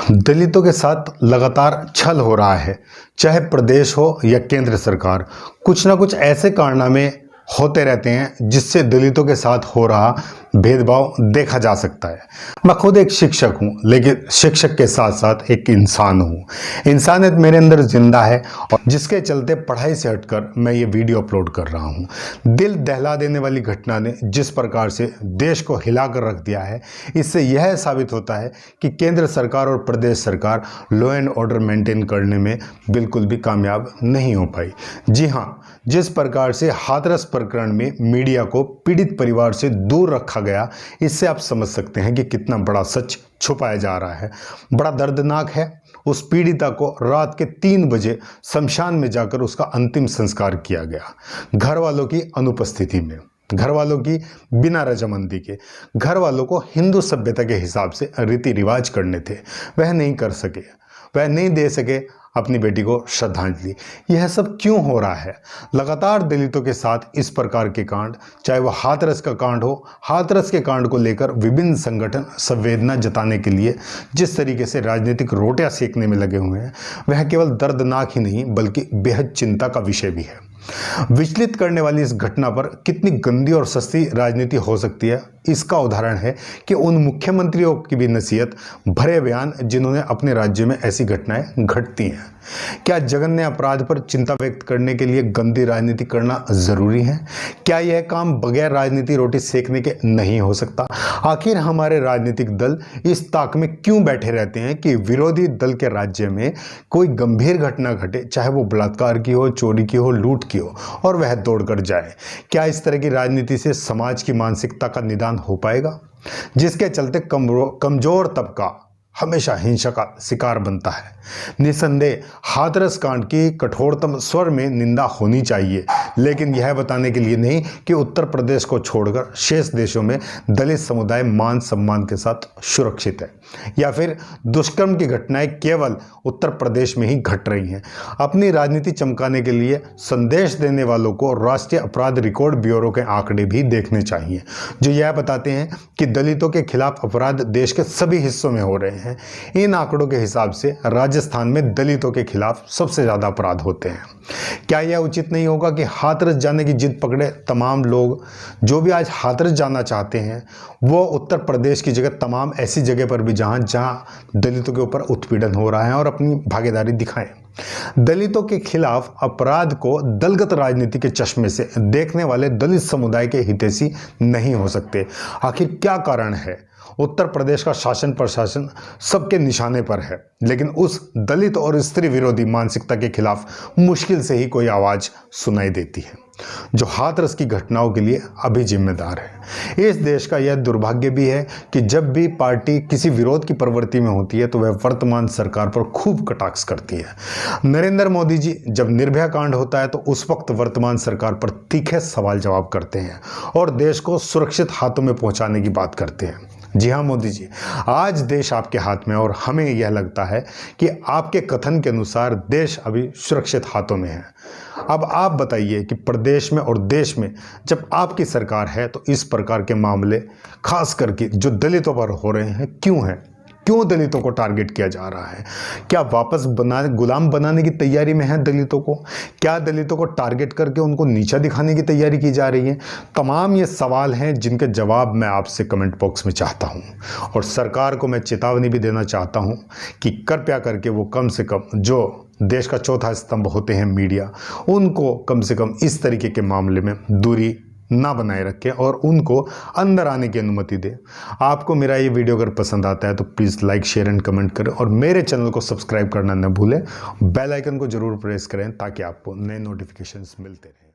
दलितों के साथ लगातार छल हो रहा है, चाहे प्रदेश हो या केंद्र सरकार। कुछ ना कुछ ऐसे कारनामे होते रहते हैं जिससे दलितों के साथ हो रहा भेदभाव देखा जा सकता है। मैं खुद एक शिक्षक हूं, लेकिन शिक्षक के साथ साथ एक इंसान हूं। इंसानियत मेरे अंदर जिंदा है और जिसके चलते पढ़ाई से हटकर मैं ये वीडियो अपलोड कर रहा हूं। दिल दहला देने वाली घटना ने जिस प्रकार से देश को हिलाकर रख दिया है, इससे यह साबित होता है कि केंद्र सरकार और प्रदेश सरकार लॉ एंड ऑर्डर मेंटेन करने में बिल्कुल भी कामयाब नहीं हो पाई। जी हाँ, जिस प्रकार से हाथरस प्रकरण में मीडिया को पीड़ित परिवार से दूर रखा गया, इससे आप समझ सकते हैं कि कितना बड़ा सच छुपाया जा रहा है। बड़ा दर्दनाक है। उस पीड़िता को रात के 3 बजे शमशान में जाकर उसका अंतिम संस्कार किया गया, घर वालों की अनुपस्थिति में, घर वालों की बिना रजामंदी के। घर वालों को हिंदू सभ्यता के हिसाब से रीति रिवाज करने थे, वह नहीं कर सके, वह नहीं दे सके अपनी बेटी को श्रद्धांजलि। यह सब क्यों हो रहा है? लगातार दलितों के साथ इस प्रकार के कांड, चाहे वह हाथरस का कांड हो, हाथरस के कांड को लेकर विभिन्न संगठन संवेदना जताने के लिए जिस तरीके से राजनीतिक रोटियां सेकने में लगे हुए हैं, वह केवल दर्दनाक ही नहीं बल्कि बेहद चिंता का विषय भी है। विचलित करने वाली इस घटना पर कितनी गंदी और सस्ती राजनीति हो सकती है, इसका उदाहरण है कि उन मुख्यमंत्रियों की भी नसीहत भरे बयान जिन्होंने अपने राज्य में ऐसी घटनाएं घटती हैं। क्या जघन्य अपराध पर चिंता व्यक्त करने के लिए गंदी राजनीति करना जरूरी है? क्या यह काम बगैर राजनीति रोटी सेकने के नहीं हो सकता? आखिर हमारे राजनीतिक दल इस ताक में क्यों बैठे रहते हैं कि विरोधी दल के राज्य में कोई गंभीर घटना घटे, चाहे वो बलात्कार की हो, चोरी की हो, लूट की हो, और वह दौड़कर जाए? क्या इस तरह की राजनीति से समाज की मानसिकता का निदान हो पाएगा, जिसके चलते कमजोर तबका हमेशा हिंसा का शिकार बनता है? निसंदेह हाथरस कांड की कठोरतम स्वर में निंदा होनी चाहिए, लेकिन यह बताने के लिए नहीं कि उत्तर प्रदेश को छोड़कर शेष देशों में दलित समुदाय मान सम्मान के साथ सुरक्षित है, या फिर दुष्कर्म की घटनाएं केवल उत्तर प्रदेश में ही घट रही हैं। अपनी राजनीति चमकाने के लिए संदेश देने वालों को राष्ट्रीय अपराध रिकॉर्ड ब्यूरो के आंकड़े भी देखने चाहिए, जो यह बताते हैं कि दलितों के खिलाफ अपराध देश के सभी हिस्सों में हो रहे हैं। इन आंकड़ों के हिसाब से राजस्थान में दलितों के खिलाफ सबसे ज्यादा अपराध होते हैं। क्या यह उचित नहीं होगा कि हाथरस जाने की जिद पकड़े तमाम लोग जो भी आज हाथरस जाना चाहते हैं, वो उत्तर प्रदेश की जगह तमाम ऐसी जगह पर भी जहां दलितों के ऊपर उत्पीड़न हो रहा है और अपनी भागीदारी दिखाएं? दलितों के खिलाफ अपराध को दलगत राजनीति के चश्मे से देखने वाले दलित समुदाय के हितैषी नहीं हो सकते। आखिर क्या कारण है? उत्तर प्रदेश का शासन प्रशासन सबके निशाने पर है, लेकिन उस दलित और स्त्री विरोधी मानसिकता के खिलाफ मुश्किल से ही कोई आवाज सुनाई देती है, जो हाथरस की घटनाओं के लिए अभी जिम्मेदार है। इस देश का यह दुर्भाग्य भी है कि जब भी पार्टी किसी विरोध की प्रवृत्ति में होती है तो वह वर्तमान सरकार पर खूब कटाक्ष करती है। नरेंद्र मोदी जी जब निर्भया कांड होता है तो उस वक्त वर्तमान सरकार पर तीखे सवाल जवाब करते हैं और देश को सुरक्षित हाथों में पहुंचाने की बात करते हैं। जी हाँ मोदी जी, आज देश आपके हाथ में और हमें यह लगता है कि आपके कथन के अनुसार देश अभी सुरक्षित हाथों में है। अब आप बताइए कि प्रदेश में और देश में जब आपकी सरकार है तो इस प्रकार के मामले खास करके जो दलितों पर हो रहे हैं क्यों हैं? क्यों दलितों को टारगेट किया जा रहा है? क्या वापस गुलाम बनाने की तैयारी में है दलितों को? क्या दलितों को टारगेट करके उनको नीचा दिखाने की तैयारी की जा रही है? तमाम ये सवाल हैं जिनके जवाब मैं आपसे कमेंट बॉक्स में चाहता हूं, और सरकार को मैं चेतावनी भी देना चाहता हूं कि कृपया करके वो कम से कम जो देश का चौथा स्तंभ होते हैं मीडिया, उनको कम से कम इस तरीके के मामले में दूरी ना बनाए रखें और उनको अंदर आने की अनुमति दें। आपको मेरा ये वीडियो अगर पसंद आता है तो please like, share and comment करें, और मेरे चैनल को सब्सक्राइब करना न भूलें। बेल आइकन को जरूर प्रेस करें ताकि आपको नए नोटिफिकेशंस मिलते रहें।